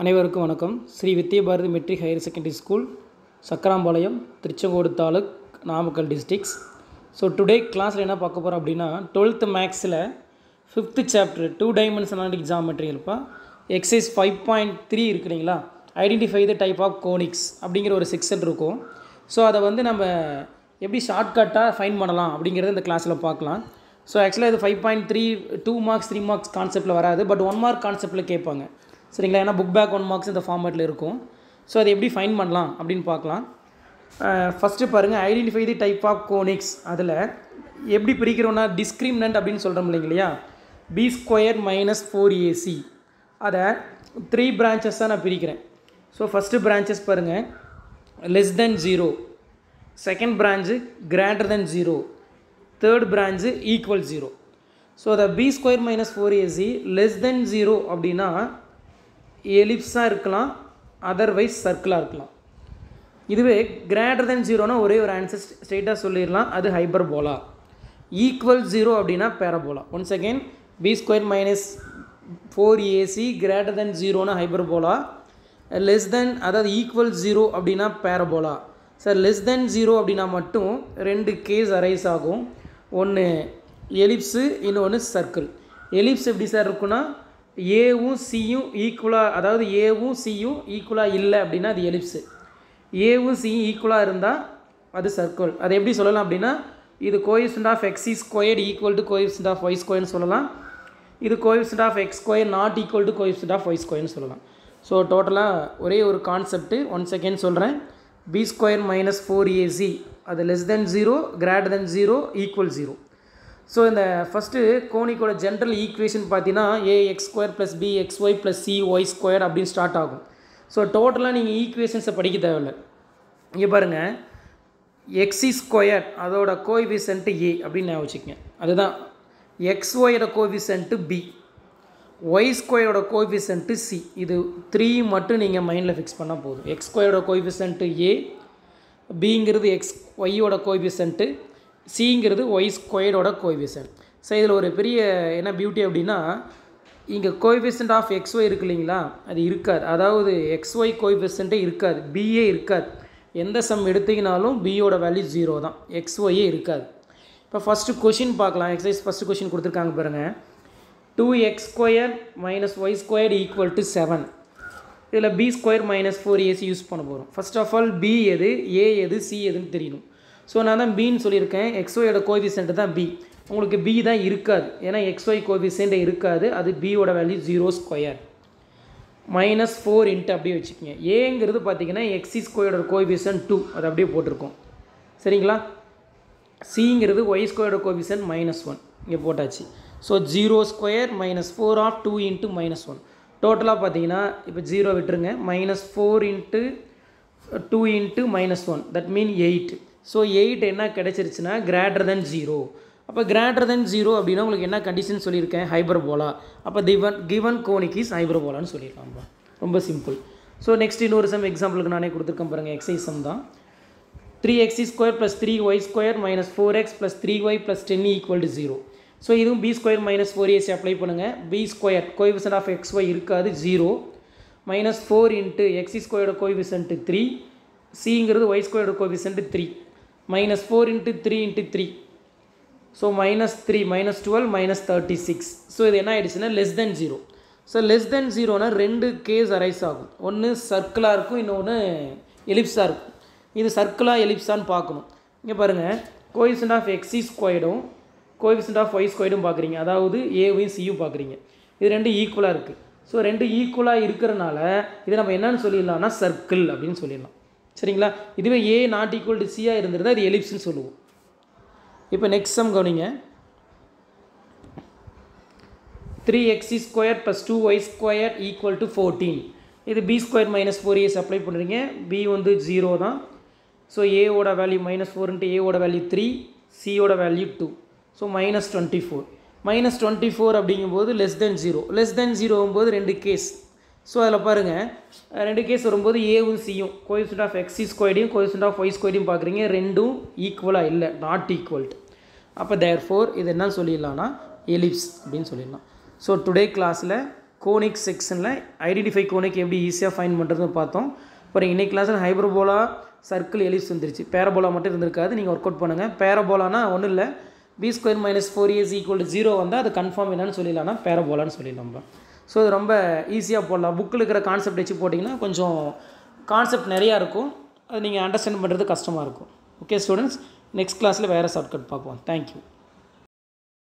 அனைவருக்கும் வணக்கம். Shri Vidyabharathi matric higher secondary school, Chakkarampalayam, Tiruchengode taluk, Namakkal districts. So today கிளாஸில் என்ன பார்க்க போகிறோம் அப்படின்னா 12th மேக்ஸில் 5th சாப்டர் 2 டைமென்ஷனல் ஜாமெட்ரி இருப்பா எக்ஸசைஸ் 5.3 இருக்கு இல்லைங்களா, identify the type of conics அப்படிங்கிற ஒரு செக்ஷன் இருக்கும். ஸோ அதை வந்து நம்ம எப்படி ஷார்ட்கட்டாக ஃபைன் பண்ணலாம் அப்படிங்கிறத இந்த கிளாஸில் பார்க்கலாம். ஸோ ஆக்சுவலாக இது 5.3 2 மார்க்ஸ் 3 மார்க்ஸ் கான்செப்ட்டில் வராது, பட் 1 மார்க் கான்செப்ட்டில் கேட்பாங்க சரிங்களா. ஏன்னா புக் பேக் 1 மார்க்ஸ் இந்த ஃபார்மேட்டில் இருக்கும். ஸோ அதை எப்படி ஃபைன் பண்ணலாம் அப்படின்னு பார்க்கலாம். ஃபஸ்ட்டு பாருங்கள், identify the type of conics. அதில் எப்படி பிரிக்கிறோன்னா டிஸ்கிரிமினன்ட் அப்படின்னு சொல்கிறோம் இல்லைங்களையா, பி ஸ்கொயர் மைனஸ் 4ac அதை 3 பிரான்ச்சஸாக நான் பிரிக்கிறேன். ஸோ ஃபஸ்ட்டு பிரான்ச்சஸ் பாருங்கள், less than 0, second branch greater than 0, third branch equal 0. So அதை B square minus 4ac less than 0 அப்படின்னா எலிப்ஸாக இருக்கலாம், அதர்வைஸ் சர்க்கிளாக இருக்கலாம். இதுவே கிரேட்டர் தென் 0னா ஒரே ஒரு ஆன்சர் ஸ்ட்ரெயிட்டாக சொல்லிடலாம், அது ஹைப்பர்போலா. ஈக்குவல் 0 அப்படின்னா parabola. Once again, B square minus 4ac greater than 0னா ஹைப்பர்போலா, லெஸ் தென் அதாவது ஈக்குவல் 0 அப்படின்னா பேரபோலா. சார் லெஸ் தென் 0 அப்படின்னா மட்டும் 2 கேஸ் அரைஸ் ஆகும். ஒன்று எலிப்ஸு, இன்னொன்று சர்க்கிள். எலிப்ஸ் எப்படி சார் இருக்குன்னா, ஏவும் சியும் ஈக்குவலாக, அதாவது ஏவும் சியும் ஈக்குவலாக இல்லை அப்படின்னா அது எலிப்ஸு. ஏவும் சியும் ஈக்குவலாக இருந்தால் அது சர்க்கிள். அதை எப்படி சொல்லலாம் அப்படின்னா, இது coefficient of x square equal to coefficient of y ஸ்கொயர்னு சொல்லலாம். இது coefficient of x square not equal to coefficient of y ஸ்கொயர்னு சொல்லலாம். ஸோ டோட்டலாக ஒரே ஒரு கான்செப்ட்டு. ஒன் செகண்ட் சொல்கிறேன். பி ஸ்கொயர் மைனஸ் 4ac அது less than 0, greater than 0, equal 0. So இந்த ஃபஸ்ட்டு கோனிக்கோட ஜென்ரல் ஈக்குவேஷன் பார்த்தீங்கன்னா a x square plus b x y plus c y square அப்படின்னு ஸ்டார்ட் ஆகும். ஸோ டோட்டலாக நீங்கள் ஈக்குவேஷன்ஸை படிக்க தேவையில்லை. இங்கே பாருங்கள், எக்ஸி ஸ்கொயர் அதோட கோஎஃபிஷியன்ட்டு ஏ அப்படின்னு ஞாபகம் வச்சுக்கங்க. அதுதான் எக்ஸ்ஒயோட கோஎஃபிஷியன்ட்டு பி, ஒய் ஸ்கொயரோட கோஎஃபிஷியன்ட்டு சி. இது 3 மட்டும் நீங்கள் மைண்டில் ஃபிக்ஸ் பண்ணால் போதும். எக்ஸ் ஸ்கொயரோட கோஎஃபிஷியன்ட்டு ஏ, பிங்கிறது எக்ஸ் ஒய்யோட கோஎஃபிஷியன்ட்டு, சிங்கிறது ஒய் ஸ்கொயரோட கோஎஃபிஷியன்ட். ஸோ இதில் ஒரு பெரிய என்ன பியூட்டி அப்படின்னா, இங்கே கோஎஃபிஷியன்ட் ஆஃப் எக்ஸ்ஒய் இருக்கு இல்லைங்களா, அது இருக்காது. அதாவது எக்ஸ்ஒய் கோஎஃபிஷியன்ட்டே இருக்காது, பிஏ இருக்காது. எந்த சம் எடுத்திங்கனாலும் பியோட வேல்யூ 0 தான், எக்ஸ்ஒய்யே இருக்காது. இப்போ ஃபஸ்ட்டு கொஷின் பார்க்கலாம். எக்ஸசைஸ் ஃபஸ்ட்டு கொஷின் கொடுத்துருக்காங்க பாருங்கள். 2x square minus y square equal to 7. இதில் B square minus 4ac use பண்ண போகிறோம். ஃபர்ஸ்ட் ஆஃப் ஆல் பி எது, ஏ எது, சி எதுன்னு தெரியணும். ஸோ நான் தான் பின்னு சொல்லியிருக்கேன். எக்ஸ்ஒயோட கோஎஃபிஷியன்ட் தான் பி. உங்களுக்கு பி தான் இருக்காது, ஏன்னா எக்ஸ்ஒய் கோஎஃபிஷியன்ட் இருக்காது. அது பியோட வேல்யூ 0 ஸ்கொயர் மைனஸ் 4 இன்ட்டு அப்படியே வச்சுக்கோங்க. ஏங்கிறது பார்த்தீங்கன்னா எக்ஸி ஸ்கொயரோட கோஎஃபிஷியன்ட் 2, அது அப்படியே போட்டிருக்கோம் சரிங்களா. சிங்கிறது ஒய் ஸ்கொயரோட கோஎஃபிஷியன்ட் -1, இங்கே போட்டாச்சு. So 0 square minus 4 of 2 into -1. டோட்டலாக பார்த்தீங்கன்னா இப்போ 0 விட்டுருங்க, -4 into 2 into -1, that mean 8. So 8 என்ன கிடச்சிருச்சுன்னா கிரேட்டர் தென் 0. அப்போ கிரேட்டர் தென் 0 அப்படின்னா உங்களுக்கு என்ன கண்டிஷன் சொல்லியிருக்கேன், ஹைப்பர்போலா. அப்போ கிவன் கோனிக் இஸ் ஹைப்பர்போலான்னு சொல்லிடலாம்ப்பா. ரொம்ப சிம்பிள். ஸோ நெக்ஸ்ட் இன்னொரு சம் எக்ஸாம்பிளுக்கு நானே கொடுத்துருக்கேன் பாருங்கள். எக்ஸைஸ் சம் தான். 3x square plus 3y square minus 4x plus 3y plus 10 equal to 0. So இதுவும் B square minus 4ac apply பண்ணுங்கள். B square coefficient of xy இருக்காது, 0, மைனஸ் 4 இன்ட்டு எக்ஸி ஸ்கொயரோட கோஎஃபிஷியன்ட் 3, சிங்கிறது ஒய் ஸ்கொயரோட coefficient 3, minus 4 into 3 into 3. So -3 -12 -36. So இது என்ன ஆகிடுச்சுன்னா less than 0. So less than 0னா 2 கேஸ் அரைஸ் ஆகும். ஒன்று சர்க்கிளாக இருக்கும், இன்னொன்று எலிப்ஸாக இருக்கும். இது சர்க்கிளாக எலிப்ஸான்னு பார்க்கணும். இங்கே பாருங்கள், கோஎஃபிஷியன்ட் ஆஃப் எக்ஸி ஸ்கொயர்டும் கோஎஃபிஷியன்ட் ஆஃப் ஒய் ஸ்கொயர்டும் பார்க்குறீங்க, அதாவது ஏவையும் சியும் பார்க்குறீங்க. இது 2 ஈக்குவலாக இருக்குது. ஸோ 2 ஈக்குவலாக இருக்கிறனால இதை நம்ம என்னன்னு சொல்லிடலாம்னா சர்க்கிள் அப்படின்னு சொல்லிடலாம் சரிங்களா. இதுவே ஏ நாட் ஈக்குவல் டு சியாக இருந்திருந்தால் அது எலிப்ஸ்ன்னு சொல்லுவோம். இப்போ நெக்ஸ்ட் சம் கவனிங்க. 3x square plus 2y square equal to 14. இது b square minus 4ac apply பண்ணுறீங்க. பி வந்து 0 தான். ஸோ ஏவோட வேல்யூ -4 இன்ட்டு ஏவோட வேல்யூ 3, சியோட வேல்யூ 2. ஸோ -24. -24 அப்படிங்கும்போது less than 0. Less than 0 2 case. So அதில் பாருங்கள், 2 கேஸ் வரும்போது ஏவும் சியும் கோஎஃபிஷியன்ட் ஆஃப் எக்ஸி ஸ்கொயர்டையும் கோஎஃபிஷியன்ட் ஆஃப் ஒய் ஸ்கொயர்டையும் பார்க்குறீங்க. ரெண்டும் ஈக்குவலாக இல்லை, நாட் ஈக்குவல். அப்போ தேர்ஃபோர் இது என்ன சொல்லிடலாம்னா எலிப்ஸ் அப்படின்னு சொல்லிடலாம். ஸோ டுடே கிளாஸில் கோனிக் செக்ஷனில் ஐடென்டிஃபை கோனிக் எப்படி ஈஸியாக ஃபைண்ட் பண்ணுறதுன்னு பார்த்தோம். அப்புறம் இன்னைக்கு கிளாஸில் ஹைபர்போலா, சர்க்கிள், எலிப்ஸ் வந்துருச்சு. பேரபோலா மட்டும் இருந்திருக்காது. நீங்கள் ஒர்க் அவுட் பண்ணுங்கள். பேரபோலானா ஒன்றும் இல்லை, b² - 4ac = 0 வந்தால் அது கன்ஃபார்ம் என்னன்னு சொல்லிடலாம்னா பேரபோலான்னு சொல்லிடலாம். ஸோ இது ரொம்ப ஈஸியாக போடலாம். புக்கில் இருக்கிற கான்செப்ட் வச்சு போட்டிங்கன்னா கொஞ்சம் கான்செப்ட் நிறையா இருக்கும். அது நீங்கள் அண்டர்ஸ்டாண்ட் பண்ணுறது கஷ்டமாக இருக்கும். ஓகே ஸ்டூடெண்ட்ஸ், நெக்ஸ்ட் கிளாஸில் வேறு ஷார்ட்கட் பார்ப்போம். தேங்க்யூ.